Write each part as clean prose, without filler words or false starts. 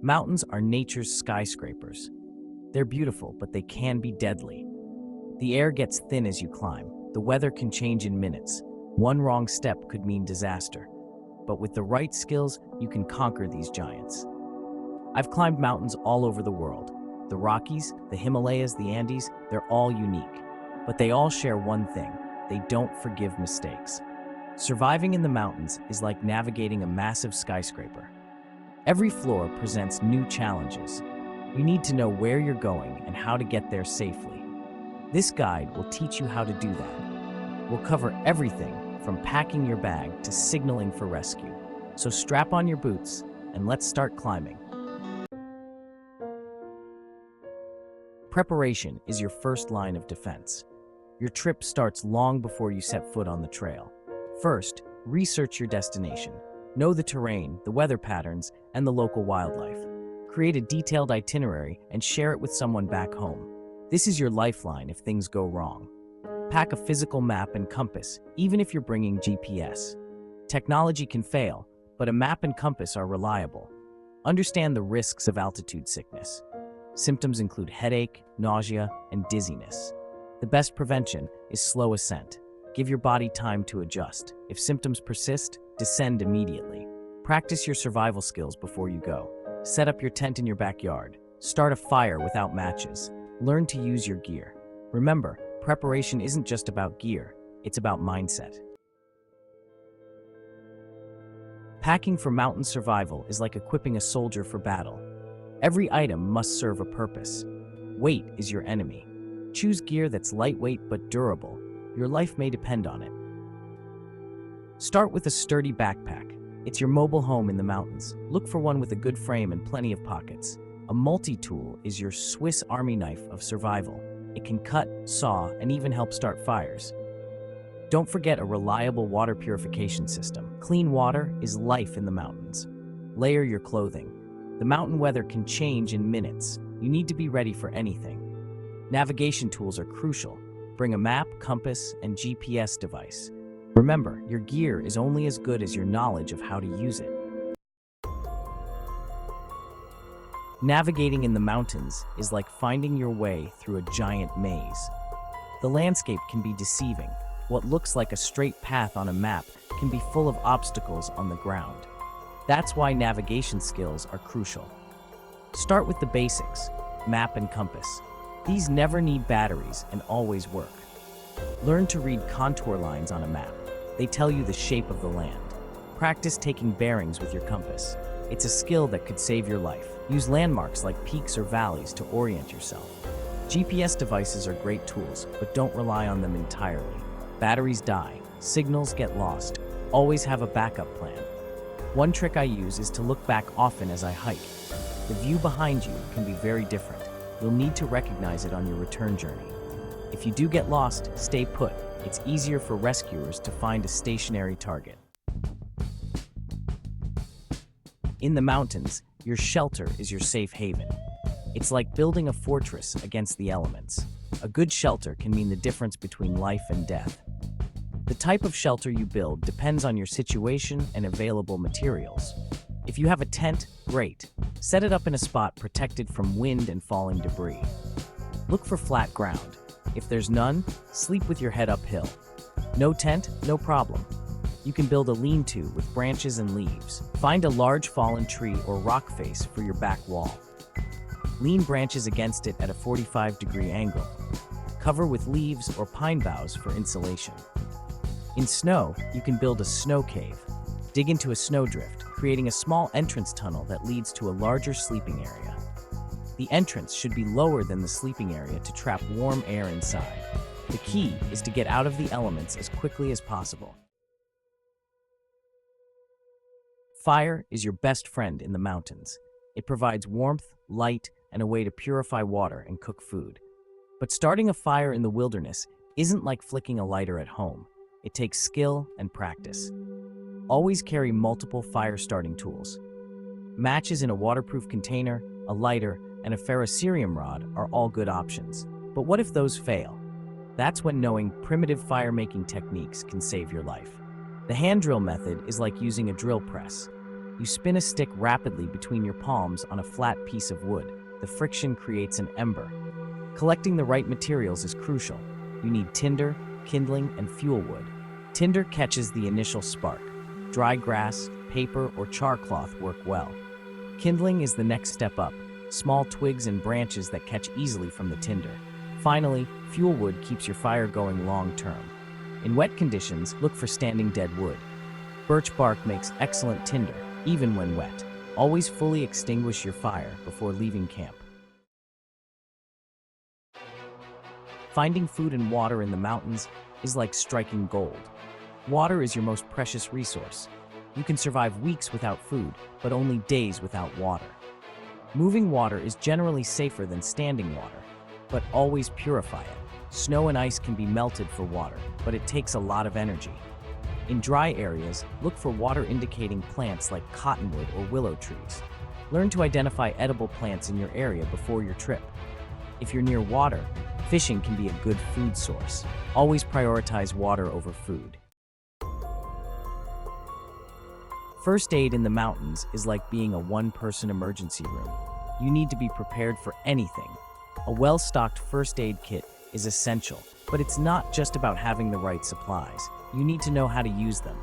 Mountains are nature's skyscrapers. They're beautiful, but they can be deadly. The air gets thin as you climb. The weather can change in minutes. One wrong step could mean disaster. But with the right skills, you can conquer these giants. I've climbed mountains all over the world. The Rockies, the Himalayas, the Andes, they're all unique. But they all share one thing: they don't forgive mistakes. Surviving in the mountains is like navigating a massive skyscraper. Every floor presents new challenges. You need to know where you're going and how to get there safely. This guide will teach you how to do that. We'll cover everything from packing your bag to signaling for rescue. So strap on your boots and let's start climbing. Preparation is your first line of defense. Your trip starts long before you set foot on the trail. First, research your destination. Know the terrain, the weather patterns, and the local wildlife. Create a detailed itinerary and share it with someone back home. This is your lifeline if things go wrong. Pack a physical map and compass, even if you're bringing GPS. Technology can fail, but a map and compass are reliable. Understand the risks of altitude sickness. Symptoms include headache, nausea, and dizziness. The best prevention is slow ascent. Give your body time to adjust. If symptoms persist, descend immediately. Practice your survival skills before you go. Set up your tent in your backyard. Start a fire without matches. Learn to use your gear. Remember, preparation isn't just about gear, it's about mindset. Packing for mountain survival is like equipping a soldier for battle. Every item must serve a purpose. Weight is your enemy. Choose gear that's lightweight but durable. Your life may depend on it. Start with a sturdy backpack. It's your mobile home in the mountains. Look for one with a good frame and plenty of pockets. A multi-tool is your Swiss Army knife of survival. It can cut, saw, and even help start fires. Don't forget a reliable water purification system. Clean water is life in the mountains. Layer your clothing. The mountain weather can change in minutes. You need to be ready for anything. Navigation tools are crucial. Bring a map, compass, and GPS device. Remember, your gear is only as good as your knowledge of how to use it. Navigating in the mountains is like finding your way through a giant maze. The landscape can be deceiving. What looks like a straight path on a map can be full of obstacles on the ground. That's why navigation skills are crucial. Start with the basics: map and compass. These never need batteries and always work. Learn to read contour lines on a map. They tell you the shape of the land. Practice taking bearings with your compass. It's a skill that could save your life. Use landmarks like peaks or valleys to orient yourself. GPS devices are great tools, but don't rely on them entirely. Batteries die, signals get lost. Always have a backup plan. One trick I use is to look back often as I hike. The view behind you can be very different. You'll need to recognize it on your return journey. If you do get lost, stay put. It's easier for rescuers to find a stationary target. In the mountains, your shelter is your safe haven. It's like building a fortress against the elements. A good shelter can mean the difference between life and death. The type of shelter you build depends on your situation and available materials. If you have a tent, great. Set it up in a spot protected from wind and falling debris. Look for flat ground. If there's none, sleep with your head uphill. No tent, no problem. You can build a lean-to with branches and leaves. Find a large fallen tree or rock face for your back wall. Lean branches against it at a 45-degree angle. Cover with leaves or pine boughs for insulation. In snow, you can build a snow cave. Dig into a snowdrift, creating a small entrance tunnel that leads to a larger sleeping area. The entrance should be lower than the sleeping area to trap warm air inside. The key is to get out of the elements as quickly as possible. Fire is your best friend in the mountains. It provides warmth, light, and a way to purify water and cook food. But starting a fire in the wilderness isn't like flicking a lighter at home. It takes skill and practice. Always carry multiple fire-starting tools. Matches in a waterproof container, a lighter, and a ferrocerium rod are all good options. But what if those fail? That's when knowing primitive fire-making techniques can save your life. The hand drill method is like using a drill press. You spin a stick rapidly between your palms on a flat piece of wood. The friction creates an ember. Collecting the right materials is crucial. You need tinder, kindling, and fuel wood. Tinder catches the initial spark. Dry grass, paper, or char cloth work well. Kindling is the next step up, small twigs and branches that catch easily from the tinder. Finally, fuel wood keeps your fire going long term. In wet conditions, look for standing dead wood. Birch bark makes excellent tinder, even when wet. Always fully extinguish your fire before leaving camp. Finding food and water in the mountains is like striking gold. Water is your most precious resource. You can survive weeks without food, but only days without water. Moving water is generally safer than standing water, but always purify it. Snow and ice can be melted for water, but it takes a lot of energy. In dry areas, look for water-indicating plants like cottonwood or willow trees. Learn to identify edible plants in your area before your trip. If you're near water, fishing can be a good food source. Always prioritize water over food. First aid in the mountains is like being a one-person emergency room. You need to be prepared for anything. A well-stocked first aid kit is essential, but it's not just about having the right supplies. You need to know how to use them.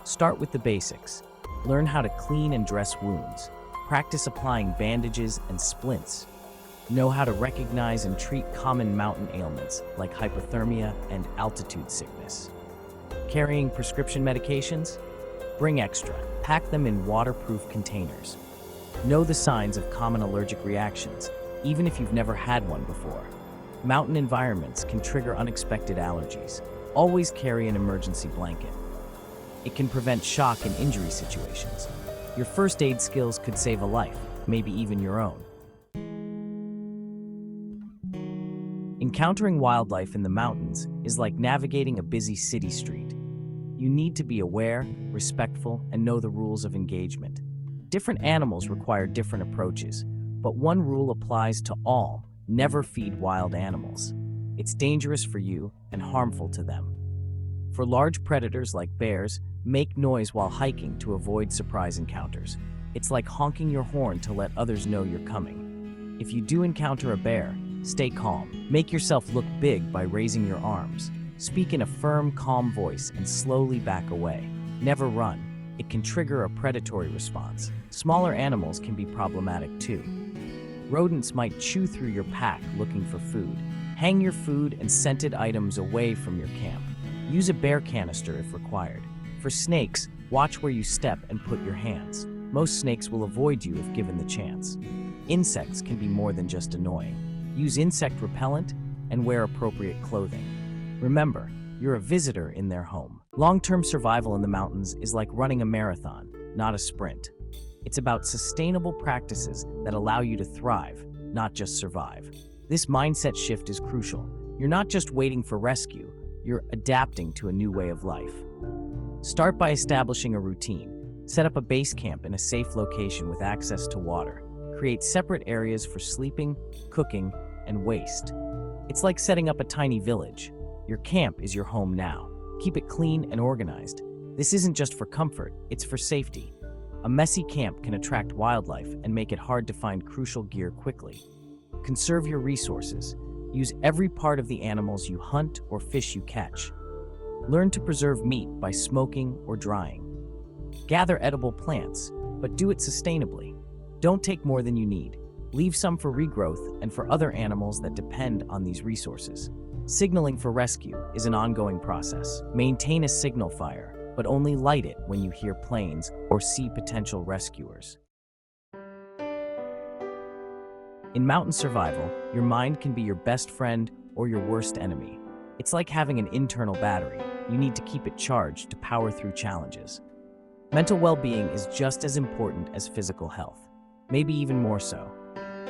Start with the basics. Learn how to clean and dress wounds. Practice applying bandages and splints. Know how to recognize and treat common mountain ailments like hypothermia and altitude sickness. Carrying prescription medications? Bring extra. Pack them in waterproof containers. Know the signs of common allergic reactions, even if you've never had one before. Mountain environments can trigger unexpected allergies. Always carry an emergency blanket. It can prevent shock and injury situations. Your first aid skills could save a life, maybe even your own. Encountering wildlife in the mountains is like navigating a busy city street. You need to be aware, respectful, and know the rules of engagement. Different animals require different approaches, but one rule applies to all: never feed wild animals. It's dangerous for you and harmful to them. For large predators like bears, make noise while hiking to avoid surprise encounters. It's like honking your horn to let others know you're coming. If you do encounter a bear, stay calm. Make yourself look big by raising your arms. Speak in a firm, calm voice and slowly back away. Never run. It can trigger a predatory response. Smaller animals can be problematic too. Rodents might chew through your pack looking for food. Hang your food and scented items away from your camp. Use a bear canister if required. For snakes, watch where you step and put your hands. Most snakes will avoid you if given the chance. Insects can be more than just annoying. Use insect repellent and wear appropriate clothing. Remember, you're a visitor in their home. Long-term survival in the mountains is like running a marathon, not a sprint. It's about sustainable practices that allow you to thrive, not just survive. This mindset shift is crucial. You're not just waiting for rescue, you're adapting to a new way of life. Start by establishing a routine. Set up a base camp in a safe location with access to water. Create separate areas for sleeping, cooking, and waste. It's like setting up a tiny village. Your camp is your home now. Keep it clean and organized. This isn't just for comfort, it's for safety. A messy camp can attract wildlife and make it hard to find crucial gear quickly. Conserve your resources. Use every part of the animals you hunt or fish you catch. Learn to preserve meat by smoking or drying. Gather edible plants, but do it sustainably. Don't take more than you need. Leave some for regrowth and for other animals that depend on these resources. Signaling for rescue is an ongoing process. Maintain a signal fire, but only light it when you hear planes or see potential rescuers. In mountain survival, your mind can be your best friend or your worst enemy. It's like having an internal battery. You need to keep it charged to power through challenges. Mental well-being is just as important as physical health, maybe even more so.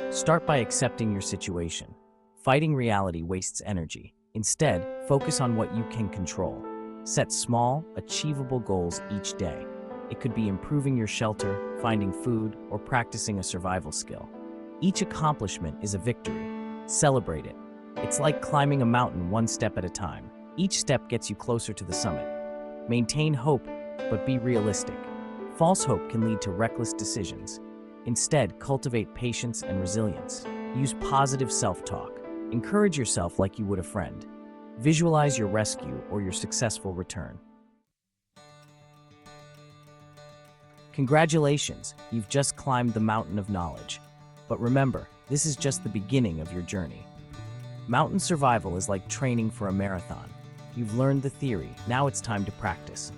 Start by accepting your situation. Fighting reality wastes energy. Instead, focus on what you can control. Set small, achievable goals each day. It could be improving your shelter, finding food, or practicing a survival skill. Each accomplishment is a victory. Celebrate it. It's like climbing a mountain one step at a time. Each step gets you closer to the summit. Maintain hope, but be realistic. False hope can lead to reckless decisions. Instead, cultivate patience and resilience. Use positive self-talk. Encourage yourself like you would a friend. Visualize your rescue or your successful return. Congratulations, you've just climbed the mountain of knowledge. But remember, this is just the beginning of your journey. Mountain survival is like training for a marathon. You've learned the theory, now it's time to practice.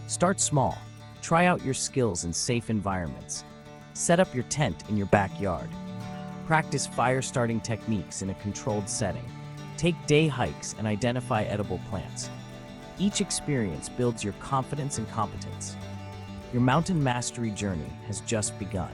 Start small. Try out your skills in safe environments. Set up your tent in your backyard. Practice fire-starting techniques in a controlled setting. Take day hikes and identify edible plants. Each experience builds your confidence and competence. Your mountain mastery journey has just begun.